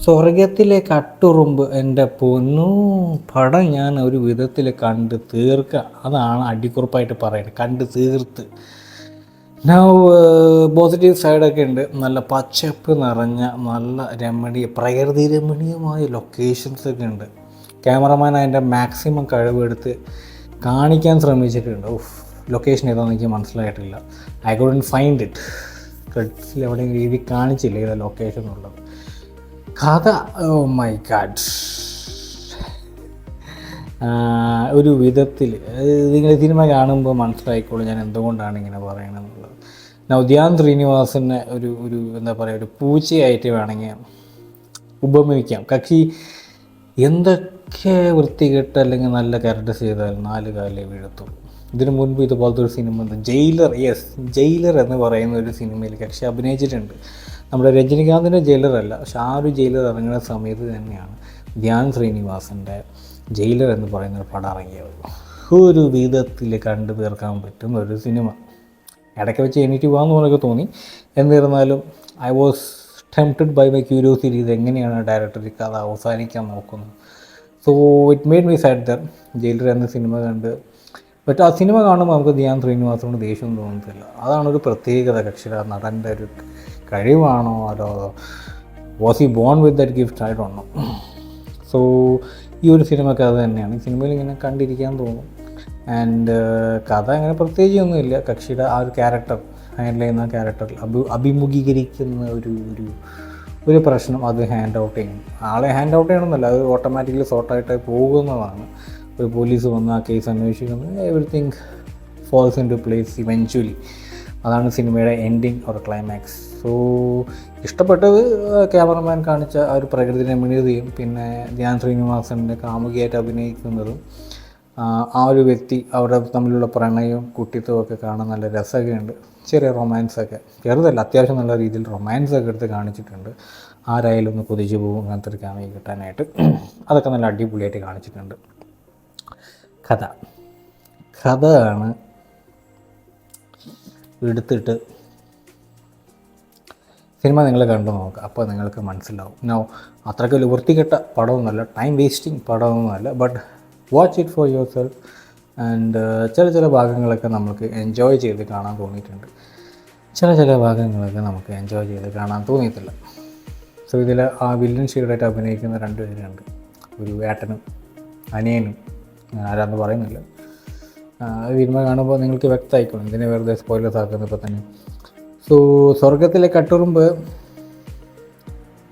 സ്വർഗത്തിലെ കട്ടുറുമ്പ് എൻ്റെ പൊന്നു പടം ഞാൻ ഒരു വിധത്തിൽ കണ്ട് തീർക്കുക. അതാണ് അടിക്കുറിപ്പായിട്ട് പറയുന്നത്, കണ്ട് തീർത്ത്. നൗ പോസിറ്റീവ് സൈഡൊക്കെ ഉണ്ട്. നല്ല പച്ചപ്പ് നിറഞ്ഞ നല്ല പ്രകൃതി രമണീയമായ ലൊക്കേഷൻസൊക്കെ ഉണ്ട്. ക്യാമറമാൻ അതിൻ്റെ മാക്സിമം കഴിവെടുത്ത് കാണിക്കാൻ ശ്രമിച്ചിട്ടുണ്ട്. ലൊക്കേഷൻ ഏതാണെന്ന് എനിക്ക് മനസ്സിലായിട്ടില്ല. I couldn't find it. ക്രെഡിറ്റ്സിൽ എവിടെയും രീതി കാണിച്ചില്ല ഏതാ ലൊക്കേഷൻ ഉള്ളത്. കഥ മൈ ഗാഡ്, ഒരു വിധത്തിൽ നിങ്ങൾ സിനിമ കാണുമ്പോൾ മനസ്സിലായിക്കോളും ഞാൻ എന്തുകൊണ്ടാണ് ഇങ്ങനെ പറയണമെന്നുള്ളത്. ധ്യാൻ ശ്രീനിവാസനെ ഒരു എന്താ പറയുക, ഒരു പൂച്ചയായിട്ട് വേണമെങ്കിൽ ഉപമിക്കാം. കക്ഷി എന്തൊക്കെ വൃത്തികെട്ട് അല്ലെങ്കിൽ നല്ല ക്യാരക്ടർ ചെയ്താലും 4 കാലേ വീഴത്തുള്ളൂ. ഇതിനു മുൻപ് ഇതുപോലത്തെ ഒരു സിനിമ ഉണ്ട്, ജയിലർ എന്ന് പറയുന്ന ഒരു സിനിമയിൽ കക്ഷി അഭിനയിച്ചിട്ടുണ്ട്. നമ്മുടെ രജനികാന്തിൻ്റെ ജയിലറല്ല, പക്ഷെ ആ ഒരു ജയിലർ ഇറങ്ങുന്ന സമയത്ത് തന്നെയാണ് ധ്യാൻ ശ്രീനിവാസൻ്റെ ജയിലർ എന്ന് പറയുന്ന ഒരു പടം ഇറങ്ങിയത്. ഒരു വിധത്തിൽ കണ്ടു തീർക്കാൻ പറ്റുന്ന ഒരു സിനിമ. ഇടയ്ക്ക് വെച്ച് എനിക്ക് പോകാമെന്ന് പോലൊക്കെ തോന്നി. എന്നിരുന്നാലും I was tempted by my curiosity, ഇതെങ്ങനെയാണ് ഡയറക്ടർ കഥ അവസാനിക്കാൻ നോക്കുന്നത്. So it made me sad that Jailer എന്ന സിനിമ കണ്ട്. ബട്ട് ആ സിനിമ കാണുമ്പോൾ നമുക്ക് ധ്യാൻ ശ്രീനിവാസനോട് ദേഷ്യം തോന്നത്തില്ല. അതാണൊരു പ്രത്യേകത. കക്ഷിയുടെ നടൻ്റെ ഒരു കഴിവാണോ അതോ was he bone with that gift, I don't know. So ഈ ഒരു സിനിമ കഥ തന്നെയാണ്. ഈ സിനിമയിൽ ഇങ്ങനെ കണ്ടിരിക്കാൻ തോന്നും. ആൻഡ് കഥ അങ്ങനെ പ്രത്യേകിച്ചൊന്നുമില്ല. കക്ഷിയുടെ ആ ഒരു ക്യാരക്ടർ, ഹാൻഡിൽ ചെയ്യുന്ന ക്യാരക്ടറിൽ അഭിമുഖീകരിക്കുന്ന ഒരു പ്രശ്നം, അത് ഹാൻഡ് ഔട്ട് ചെയ്യണം. ആളെ ഹാൻഡ് ഔട്ട് ചെയ്യണമെന്നല്ല, അത് ഓട്ടോമാറ്റിക്കലി സോർട്ടായിട്ട് പോകുന്നതാണ്. ഒരു പോലീസ് വന്ന് ആ കേസ് അന്വേഷിക്കുന്നത്, everything falls in to place eventually. അതാണ് സിനിമയുടെ എൻഡിങ് ഓർ ക്ലൈമാക്സ്. സോ ഇഷ്ടപ്പെട്ടത് ക്യാമറമാൻ കാണിച്ച ആ ഒരു പ്രകൃതി രമണീയതയും പിന്നെ ധ്യാൻ ശ്രീനിവാസൻ്റെ കാമുകിയായിട്ട് അഭിനയിക്കുന്നതും ആ ഒരു വ്യക്തി അവരുടെ തമ്മിലുള്ള പ്രണയവും കുട്ടിത്വവും ഒക്കെ കാണാൻ നല്ല രസമൊക്കെ ഉണ്ട്. ചെറിയ റൊമാൻസൊക്കെ, ചെറുതല്ല അത്യാവശ്യം നല്ല രീതിയിൽ റൊമാൻസൊക്കെ എടുത്ത് കാണിച്ചിട്ടുണ്ട്. ആരായാലും ഒന്ന് കൊതിച്ചു പോകും അങ്ങനത്തെ ഒരു കാമുകി കിട്ടാനായിട്ട്. അതൊക്കെ നല്ല അടിപൊളിയായിട്ട് കാണിച്ചിട്ടുണ്ട്. കഥ ആണ് എടുത്തിട്ട് സിനിമ നിങ്ങൾ കണ്ടു നോക്കുക, അപ്പോൾ നിങ്ങൾക്ക് മനസ്സിലാവും. അത്രയ്ക്ക് ഒരു വൃത്തികെട്ട പടമൊന്നുമല്ല, ടൈം വേസ്റ്റിംഗ് പടമൊന്നുമല്ല. But watch it for yourself. And ചില ഭാഗങ്ങളൊക്കെ നമുക്ക് എൻജോയ് ചെയ്ത് കാണാൻ തോന്നിയിട്ടുണ്ട്, ചില ഭാഗങ്ങളൊക്കെ നമുക്ക് എൻജോയ് ചെയ്ത് കാണാൻ തോന്നിയിട്ടില്ല. സോ ഇതിൽ ആ വില്ലൻ ഷെയ്ഡായിട്ട് അഭിനയിക്കുന്ന 2 പേരുണ്ട്, ഒരു ഏട്ടനും അനിയനും, ആരാന്ന് പറയുന്നില്ല. സിനിമ കാണുമ്പോൾ നിങ്ങൾക്ക് വ്യക്തമായിക്കോളും, ഇതിനെ വെറുതെ സ്പോയിലേഴ്സ് ആക്കുന്നത് ഇപ്പോൾ തന്നെ. സോ സ്വർഗത്തിലെ കട്ടുറുമ്പ്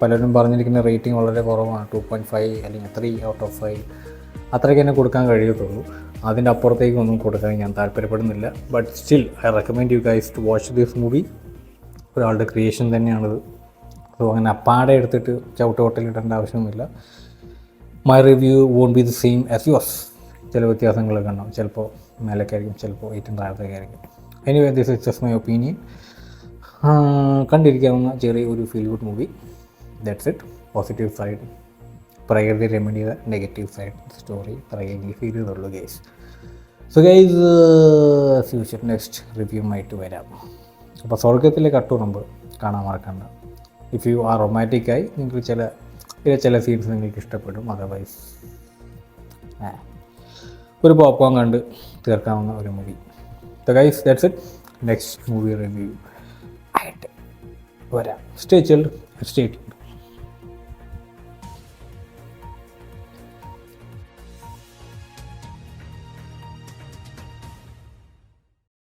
പലരും പറഞ്ഞിരിക്കുന്ന റേറ്റിംഗ് വളരെ കുറവാണ്, 2.5 അല്ലെങ്കിൽ 3 out of 5 അത്രയ്ക്ക് തന്നെ കൊടുക്കാൻ കഴിയത്തുള്ളൂ. അതിൻ്റെ അപ്പുറത്തേക്കൊന്നും കൊടുക്കാൻ ഞാൻ താല്പര്യപ്പെടുന്നില്ല. But still I recommend you guys to watch this movie. ഒരാളുടെ ക്രിയേഷൻ തന്നെയാണിത്. സോ അങ്ങനെ അപ്പാടെ എടുത്തിട്ട് ചവിട്ടോട്ടലിടേണ്ട ആവശ്യമൊന്നുമില്ല. My review won't be the same as yours. ചില വ്യത്യാസങ്ങളൊക്കെ ഉണ്ടാവും, ചിലപ്പോൾ മേലേക്കായിരിക്കും, ചിലപ്പോൾ 8 താഴത്തേക്കായിരിക്കും. Anyway this is just my opinion. കണ്ടിരിക്കാവുന്ന ചെറിയ ഒരു feel good movie, that's it. Positive side പ്രകൃതി രമണീയത, നെഗറ്റീവ് സൈഡ് സ്റ്റോറി പറയുകയെങ്കിൽ ഫീൽ ചെയ്തുള്ളൂ guys. So guys future next റിവ്യൂമായിട്ട് വരാം. അപ്പോൾ സ്വർഗത്തിലെ കട്ടുറുമ്പ് കാണാൻ മറക്കണ്ട. ഇഫ് യു ആർ റൊമാൻറ്റിക്കായി നിങ്ങൾക്ക് ചില സീൻസ് നിങ്ങൾക്ക് ഇഷ്ടപ്പെടും. അതർവൈസ് ഒരു പോപ്കോൺ കണ്ട് തീർക്കാവുന്ന ഒരു movie. So guys that's it. Next movie review ആയിട്ട് വരാം. Stay chilled, stay tuned.